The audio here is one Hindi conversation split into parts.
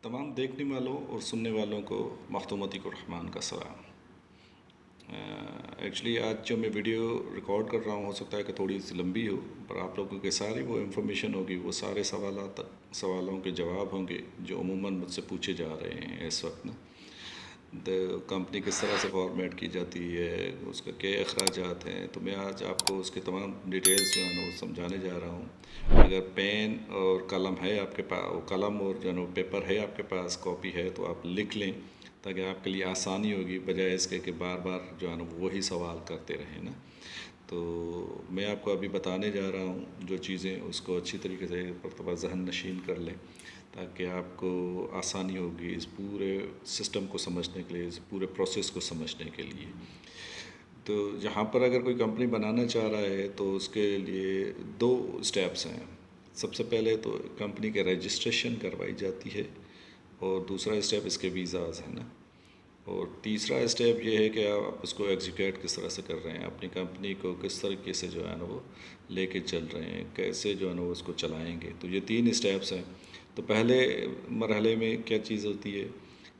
तमाम देखने वालों और सुनने वालों को मख्दूमती को रहमान का सलाम। एक्चुअली आज जो मैं वीडियो रिकॉर्ड कर रहा हूँ हो सकता है कि थोड़ी सी लंबी हो, पर आप लोगों के सारी वो इन्फॉर्मेशन होगी, वो सारे सवालों के जवाब होंगे जो अमूमन मुझसे पूछे जा रहे हैं इस वक्त ना। कंपनी किस तरह से फॉर्मेट की जाती है, उसका क्या अखराजात हैं, तो मैं आज आपको उसके तमाम डिटेल्स जो है ना वो समझाने जा रहा हूँ। अगर पेन और कलम है आपके पास, कलम और जो है ना पेपर है आपके पास, कॉपी है, तो आप लिख लें ताकि आपके लिए आसानी होगी, बजाय इसके कि बार बार जो है ना वही सवाल करते रहें ना। तो मैं आपको अभी बताने जा रहा हूँ जो चीज़ें, उसको अच्छी तरीके से मरतबा ज़हन नशीन कर लें ताकि आपको आसानी होगी इस पूरे सिस्टम को समझने के लिए, इस पूरे प्रोसेस को समझने के लिए। तो यहाँ पर अगर कोई कंपनी बनाना चाह रहा है तो उसके लिए दो स्टेप्स हैं। सबसे पहले तो कंपनी के रजिस्ट्रेशन करवाई जाती है और दूसरा स्टेप इसके वीज़ाज़ है ना, और तीसरा स्टेप ये है कि आप उसको एग्जीक्यूट किस तरह से कर रहे हैं, अपनी कंपनी को किस तरीके से जो है ना वो लेके चल रहे हैं, कैसे जो है ना वो उसको चलाएंगे। तो ये 3 स्टेप्स हैं। तो पहले मरहले में क्या चीज़ होती है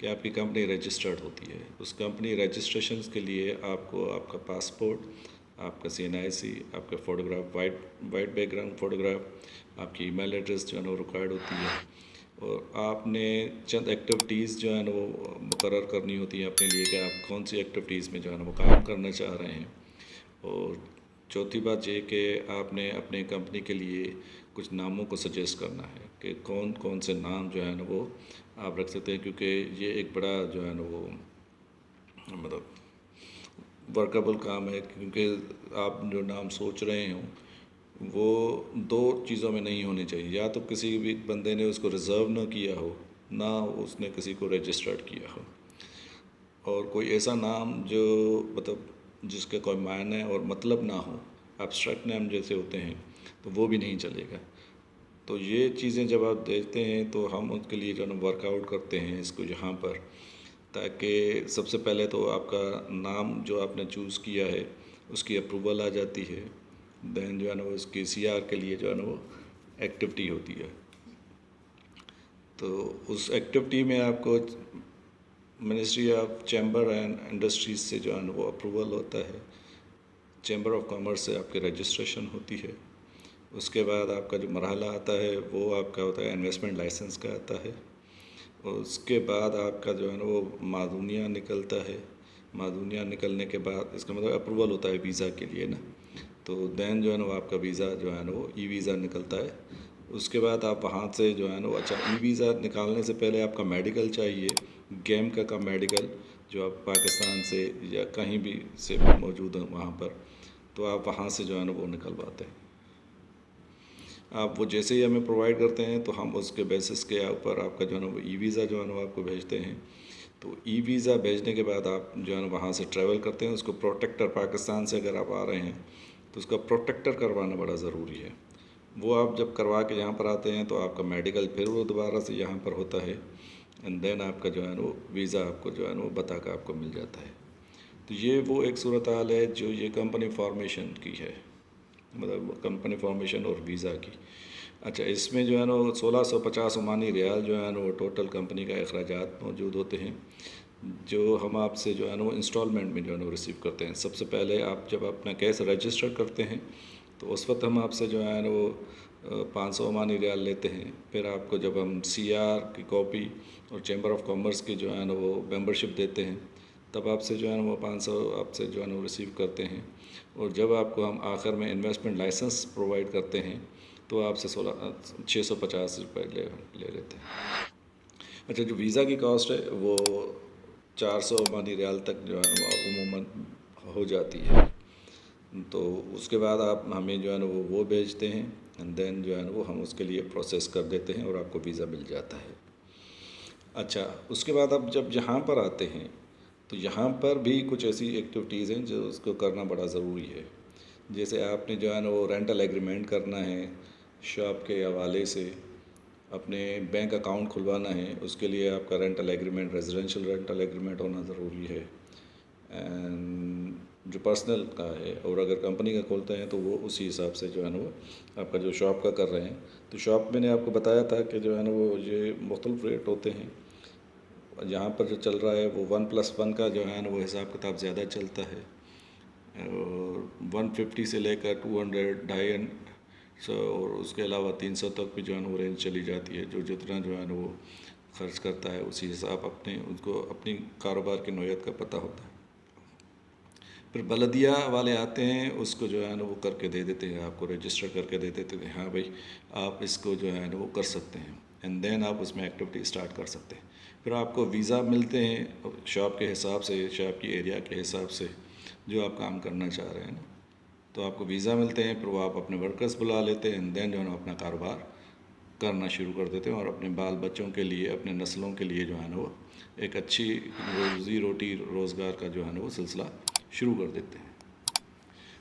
कि आपकी कंपनी रजिस्टर्ड होती है। उस कंपनी रजिस्ट्रेशन के लिए आपको आपका पासपोर्ट, आपका CNIC, आपका फ़ोटोग्राफ, वाइट बैकग्राउंड फ़ोटोग्राफ, आपकी ईमेल एड्रेस जो है ना वो रिक्वायर्ड होती है, और आपने चंद एक्टिविटीज़ जो है ना वो मुकर्रर करनी होती है अपने लिए कि आप कौन सी एक्टिविटीज़ में जो है ना वो काम करना चाह रहे हैं। और चौथी बात ये कि आपने अपने कंपनी के लिए कुछ नामों को सजेस्ट करना है कि कौन कौन से नाम जो है ना वो आप रख सकते हैं, क्योंकि ये एक बड़ा जो है ना वो मतलब वर्कबल काम है, क्योंकि आप जो नाम सोच रहे हो वो दो चीज़ों में नहीं होनी चाहिए। या तो किसी भी बंदे ने उसको रिज़र्व ना किया हो, ना उसने किसी को रजिस्टर्ड किया हो, और कोई ऐसा नाम जो मतलब जिसका कोई मायने और मतलब ना हो, एब्स्ट्रैक्ट नाम जैसे होते हैं, तो वो भी नहीं चलेगा। तो ये चीज़ें जब आप देखते हैं तो हम उसके लिए जो है ना वर्कआउट करते हैं इसको यहाँ पर, ताकि सबसे पहले तो आपका नाम जो आपने चूज़ किया है उसकी अप्रूवल आ जाती है। देन जो है ना वो उसकी CR के लिए जो है ना वो एक्टिविटी होती है। तो उस एक्टिविटी में आपको ministry of chamber and industries से जो है ना वो अप्रूवल होता है, चैम्बर ऑफ कॉमर्स से आपकी रजिस्ट्रेशन होती है। उसके बाद आपका जो मरहला आता है वो आपका होता है इन्वेस्टमेंट लाइसेंस का आता है। और उसके बाद आपका जो है ना वो मादूनिया निकलता है। मादूनिया निकलने के बाद इसका मतलब अप्रूवल होता है वीज़ा के लिए ना। तो दैन जो है ना वो आपका वीज़ा जो है ना वो वीज़ा निकलता है। उसके बाद आप वहाँ से जो है ना वो अच्छा वीज़ा निकालने से पहले आपका मेडिकल चाहिए, गेम का मेडिकल, जो आप पाकिस्तान से या कहीं भी से भी मौजूद हैं वहाँ पर, तो आप वहाँ से जो है ना वो निकलवाते हैं। आप वो जैसे ही हमें प्रोवाइड करते हैं तो हम उसके बेसिस के ऊपर आपका जो है ना वो वीज़ा जो है ना वो आपको भेजते हैं। तो वीज़ा भेजने के बाद आप जो है ना वहाँ से ट्रैवल करते हैं। उसको प्रोटेक्टर, पाकिस्तान से अगर आप आ रहे हैं तो उसका प्रोटेक्टर करवाना बड़ा ज़रूरी है। वो आप जब करवा के यहाँ पर आते हैं तो आपका मेडिकल फिर वो दोबारा से यहाँ पर होता है, एंड देन आपका जो है ना वो वीज़ा आपको जो है ना वो बता कर आपको मिल जाता है। तो ये वो एक सूरत हाल है जो ये कंपनी फॉर्मेशन की है, मतलब कंपनी फॉर्मेशन और वीज़ा की। अच्छा, इसमें जो है ना 1650 ओमानी रियाल जो है ना वो टोटल कंपनी का अखराजात मौजूद होते हैं, जो हम आपसे जो है ना वो इंस्टॉलमेंट में जो है ना वो रिसीव करते हैं। सबसे पहले आप जब अपना केस रजिस्टर करते हैं तो उस वक्त हम आपसे जो है ना वो 500 ओमानी रियाल लेते हैं। फिर आपको जब हम CR की कॉपी और चैम्बर ऑफ कॉमर्स की जो है ना वो मेंबरशिप देते हैं, तब आपसे जो है ना वो 500 आपसे जो है ना वो रिसीव करते हैं। और जब आपको हम आखिर में इन्वेस्टमेंट लाइसेंस प्रोवाइड करते हैं तो आपसे 650 रुपये ले लेते हैं। अच्छा, जो वीज़ा की कॉस्ट है वो 400 ओमानी रियाल तक जो है ना अमूमन हो जाती है। तो उसके बाद आप हमें जो है ना वो भेजते हैं, एंड देन जो है ना वो हम उसके लिए प्रोसेस कर देते हैं और आपको वीज़ा मिल जाता है। अच्छा, उसके बाद आप जब यहाँ पर आते हैं तो यहाँ पर भी कुछ ऐसी एक्टिविटीज़ हैं जो उसको करना बड़ा ज़रूरी है। जैसे आपने जो है ना वो रेंटल एग्रीमेंट करना है शॉप के हवाले से, अपने बैंक अकाउंट खुलवाना है, उसके लिए आपका rental agreement, residential rental agreement होना ज़रूरी है। एंड जो पर्सनल का है, और अगर कंपनी का खोलते हैं तो वो उसी हिसाब से जो है ना वो आपका जो शॉप का कर रहे हैं। तो शॉप मैंने आपको बताया था कि जो है ना वो ये मुख्तलिफ रेट होते हैं। यहाँ पर जो चल रहा है वो 1+1 का जो है ना वो हिसाब किताब ज़्यादा चलता है, और 150 से लेकर 200, 250, और उसके अलावा 300 तक भी जो है ना वो रेंज चली जाती है। जो जितना जो है ना वो खर्च करता है उसी हिसाब अपने उसको अपनी कारोबार की नौयत का पता होता है। फिर बलदिया वाले आते हैं, उसको जो है ना वो करके दे देते हैं, आपको रजिस्टर करके दे देते हैं, हाँ भाई आप इसको जो है ना वो कर सकते हैं, एंड देन आप उसमें एक्टिविटी स्टार्ट कर सकते हैं। फिर आपको वीज़ा मिलते हैं शॉप के हिसाब से, शॉप की एरिया के हिसाब से जो आप काम करना चाह रहे हैं ना, तो आपको वीज़ा मिलते हैं। फिर वो आप अपने वर्कर्स बुला लेते हैं, एंड देन जो है ना अपना कारोबार करना शुरू कर देते हैं, और अपने बाल बच्चों के लिए, अपने नस्लों के लिए जो है ना वो एक अच्छी रोज़ी रोटी रोज़गार का जो है ना वो सिलसिला शुरू कर देते हैं।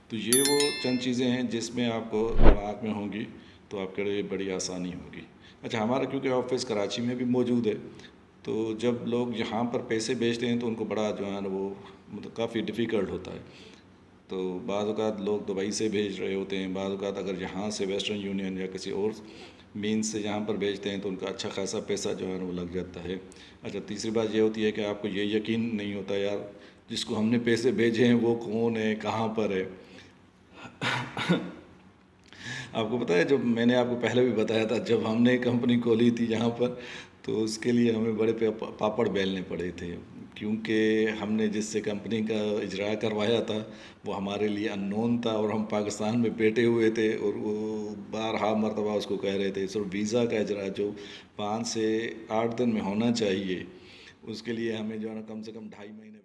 तो ये वो चंद चीज़ें हैं जिसमें आपको दिमाग में होंगी तो आपके लिए बड़ी आसानी होगी। अच्छा, हमारा क्योंकि ऑफिस कराची में भी मौजूद है, तो जब लोग यहाँ पर पैसे भेजते हैं तो उनको बड़ा जो है ना वो मतलब काफ़ी डिफ़िकल्ट होता है। तो बाज़ औक़ात लोग दुबई से भेज रहे होते हैं, बाज़ औक़ात अगर यहाँ से वेस्टर्न यूनियन या किसी और मीन्स से यहाँ पर भेजते हैं तो उनका अच्छा खासा पैसा जो है ना वो लग जाता है। अच्छा, तीसरी बात ये होती है कि आपको ये यकीन नहीं होता यार जिसको हमने पैसे भेजे हैं वो कौन है, कहाँ पर है। आपको पता है, जब मैंने आपको पहले भी बताया था, जब हमने कंपनी खोली थी यहाँ पर, तो उसके लिए हमें बड़े पापड़ बेलने पड़े थे, क्योंकि हमने जिससे कंपनी का इजरा करवाया था वो हमारे लिए अननोन था, और हम पाकिस्तान में बैठे हुए थे, और वो बारहा मरतबा उसको कह रहे थे सर वीज़ा का इजरा जो 5 से 8 दिन में होना चाहिए, उसके लिए हमें जो है ना कम से कम 2.5 महीने